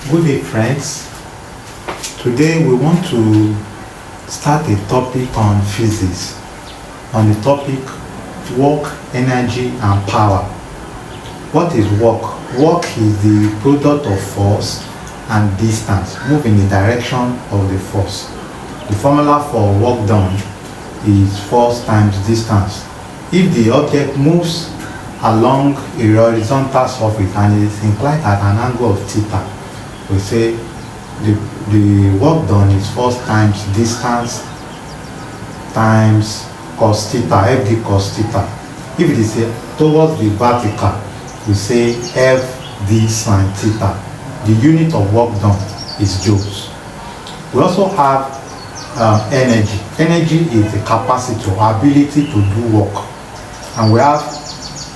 Good day, friends. Today we want to start a topic on physics, on the topic work, energy and power. What is work? Work is the product of force and distance move in the direction of the force. The formula for work done is force times distance. If the object moves along a horizontal surface and is inclined at an angle of theta, we say the work done is force times distance times cos theta, FD cos theta. If it is towards the vertical, we say FD sin theta. The unit of work done is joules. We also have energy. Energy is the capacity or ability to do work. And we have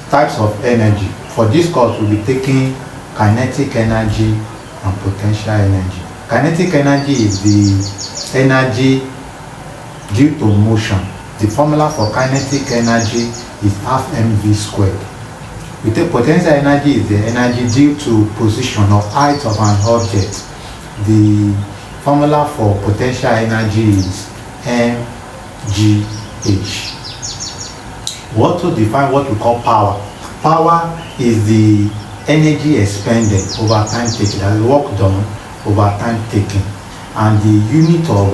types of energy. For this course, we'll be taking kinetic energy and potential energy. Kinetic energy is the energy due to motion. The formula for kinetic energy is half mv squared. We take potential energy is the energy due to position or height of an object. The formula for potential energy is mgh. We also define what we call power. Power is the energy expended over time taken, that is work done over time taken, and the unit of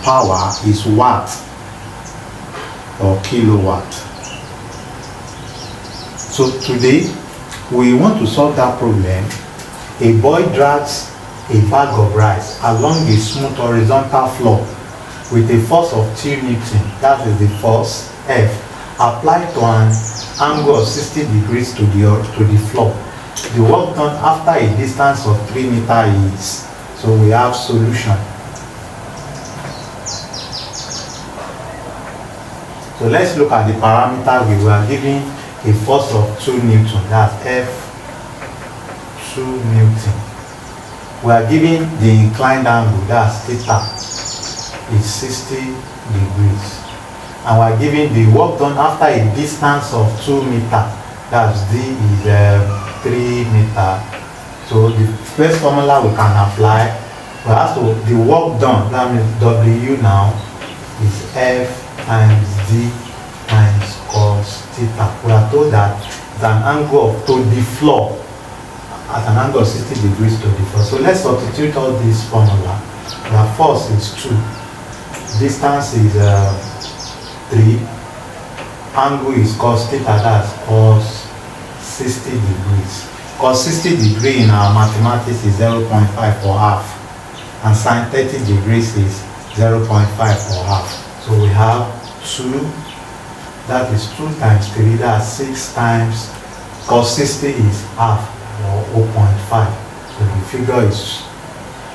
power is watt or kilowatt. So today we want to solve that problem. A boy drags a bag of rice along a smooth horizontal floor with a force of 2 Newton, that is the force F, applied to an angle of 60 degrees to the floor. The work done after a distance of 3 meters is, so we have solution. So let's look at the parameters. We were given a force of 2 Newton, that's F 2 Newton. We are given the inclined angle, that's theta, is 60 degrees. And we are given the work done after a distance of 2 meters, that's D is 3 meters. So the first formula we can apply, the work done, that means W now, is F times D times cos theta. We are told that it's an angle to the floor, at an angle of 60 degrees to the floor. So let's substitute all this formula. The force is 2, distance is 3, angle is cos theta, that's cos 60 degrees. Cos 60 degrees in our mathematics is 0.5 for half, and sin 30 degrees is 0.5 for half. So we have 2, that is 2 times 3, that's 6 times cos 60 is half, or 0.5. So the figure is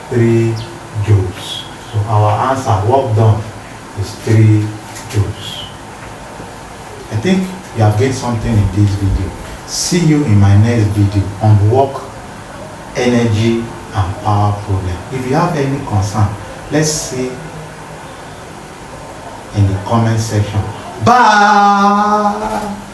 3 joules. So our answer, work done, is 3 joules. I think you have gained something in this video. See you in my next video on work, energy and power problem. If you have any concern, let's see in the comment section. Bye.